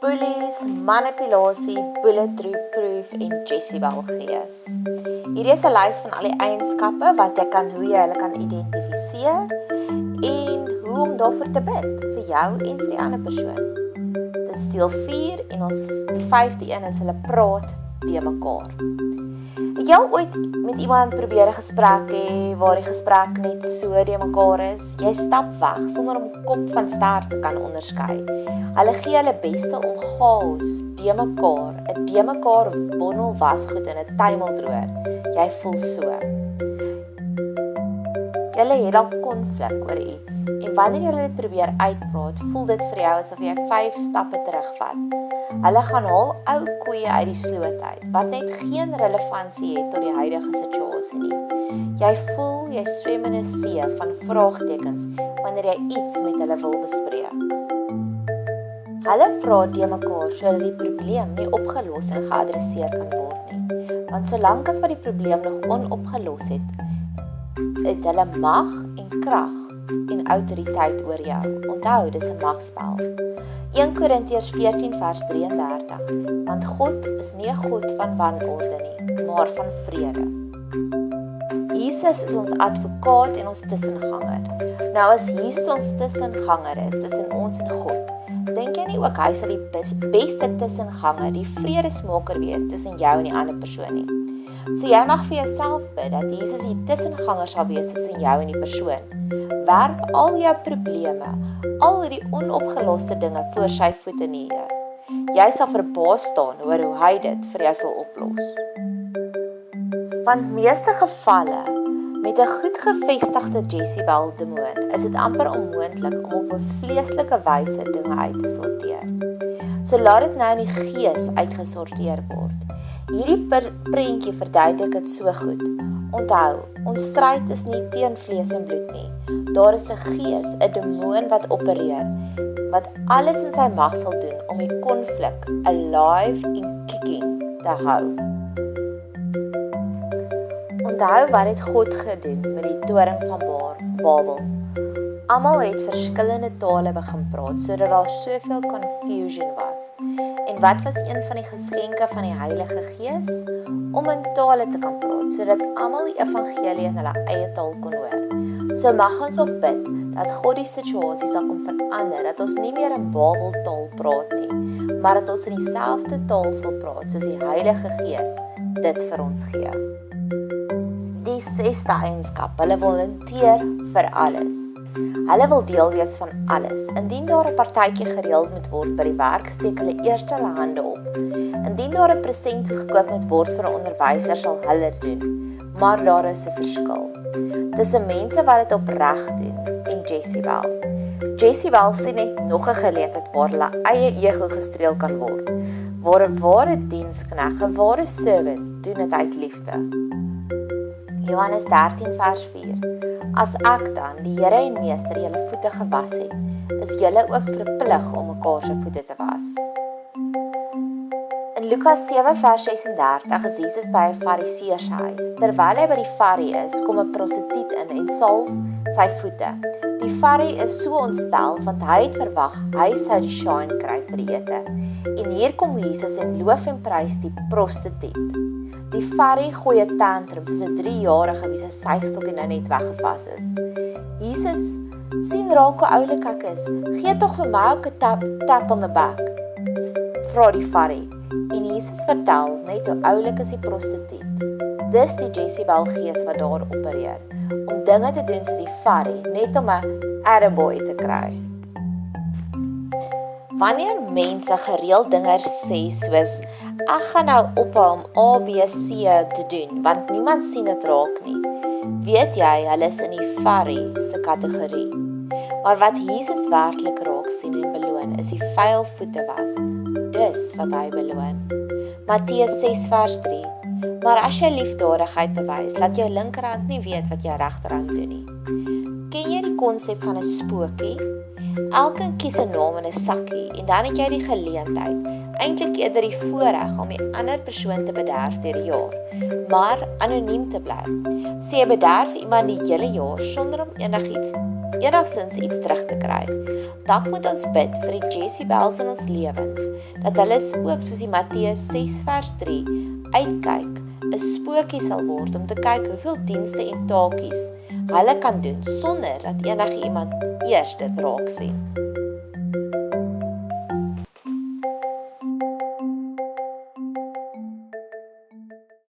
Bullies, manipulasie, bulletproof en Jezebel gees. Hier is 'n lys van al die eienskappe wat jy kan, hoe jy hulle kan identifiseer en hoe om daarvoor te bid vir jou en vir die ander persoon. Dit is deel 4 en die 5de een is hulle praat te mekaar. Het jy al ooit met iemand probeer 'n gesprek hê waar die gesprek net so de mekaar is? Jy stap weg sonder om kop van stert te kan onderskei. Hulle gee hulle beste om chaos, de mekaar, 'n de mekaar bondel wasgoed in 'n tuimeldroër. Jy voel so. Julle het al konflik oor iets en wanneer jy dit probeer uitpraat, voel dit vir jou asof jy 5 stappe terugvat. Hulle gaan haal ou koeie uit die sloot uit, wat net geen relevantie het tot die huidige situasie nie. Jy voel jy swem in 'n see van vraagtekens wanneer jy iets met hulle wil bespreek. Hulle praat de mekaar sodat die probleem nie opgelos en geadresseer kan word nie. Want solank as wat die probleem nog onopgelos het hulle mag en krag en autoriteit oor jou. Onthou, dis 'n magspel. 1 Korintiërs 14 vers 33. Want God is nie 'n God van wanorde nie, maar van vrede. Jesus is ons advokaat en ons tussenganger. Nou as Jesus ons tussenganger is tussen ons en God, dink jy nie ook hy sal die beste tussenganger, die vredesmaker wees tussen jou en die ander persoon nie? So jy mag vir jouself bid dat Jesus die tussenganger sal wees tussen jou en die persoon. Werp al jou probleme, al die onopgeloste dinge voor sy voete neer. Jy sal verbaas staan oor hoe hy dit vir jou sal oplos. Want meeste gevalle met 'n goed gevestigde Jezebel demoon is dit amper onmoontlik om op 'n vleeslike wyse dinge uit te sorteer. So laat dit nou in die gees uitgesorteer word. Hierdie prentjie verduidelik dit so goed. Onthou, ons stryd is nie teen vlees en bloed nie. Daar is 'n gees, 'n demoon wat opereer, wat alles in sy mag sal doen om die konflik alive en kicking te hou. Onthou wat het God gedoen met die toring van Babel. Almal het verskillende tale begin praat, sodat daar soveel confusion was. En wat was een van die geskenke van die Heilige Gees? Om in tale te kan praat, sodat almal die evangelie in hulle eie taal kon hoor. So mag ons ook bid, dat God die situasies sal kom verander, dat ons nie meer in Babeltaal praat nie, maar dat ons in dieselfde taal sal praat, soos die Heilige Gees dit vir ons gee. Die 6de eienskap, hulle volunteer vir alles. Hulle wil deel wees van alles. Indien daar 'n partytjie gereël moet word by die werk, steek hulle eers hulle hande op. Indien daar 'n present gekoop moet word vir 'n onderwyser, sal hulle doen. Maar daar is 'n verskil. Tussen mense wat dit opreg doen en Jezebel. Jezebel sien net nog 'n geleentheid waar hulle eie ego gestreel kan word. Waar 'n ware dienskneg, 'n ware servant, doen dit uit liefde. Johannes 13 vers 4. As ek dan, die Here en Meester, julle voete gewas het, is julle ook verplig om mekaar se voete te was. In Lukas 7 vers 36 is Jesus by 'n Fariseër se huis. Terwyl hy by die Farie is, kom 'n prostituut in en salf sy voete. Die Farie is so ontstel want hy het verwag hy sou die shine kry vir die ete. En hier kom Jesus en loof en prys die prostituut. Die Farie gooi 'n tantrum soos 'n 3-jarige wie se syfstok nou net weggevas is. Jesus sien raak hoe oulik ek is. Gee tog vir my ook 'n tap on the back, vra die Farie. En Jesus vertel net hoe oulik is die prostituut. Dis die Jezebel gees wat daar opereer, om dinge te doen soos die Farie, net om 'n attaboy te kry. Wanneer mense gereeld dinge sê soos, ek gaan nou ophou om A, B, C te doen, want niemand sien dit raak nie, weet jy, hulle is in die Farie se kategorie. Maar wat Jesus werklik raak sien en beloon, is die vuil voete was. Dis wat hy beloon. Matteus 6 vers 3. Maar as jy liefdadigheid bewys, laat jou linkerhand nie weet wat jou regterhand doen nie. Ken jy die konsep van 'n spookie? Elkeen kies 'n naam in 'n sakkie en dan het jy die geleentheid, eintlik eerder die voorreg om die ander persoon te bederf deur die jaar, maar anoniem te bly. So jy bederf iemand die hele jaar sonder om enigiets enigstens iets terug te kry. Dalk moet ons bid vir die Jezebels in ons lewens, dat hulle ook soos die Matteus 6 vers 3 uitkyk, 'n spookie sal word om te kyk hoeveel dienste en taakies hulle kan doen sonder dat enige iemand eers dit raak sien.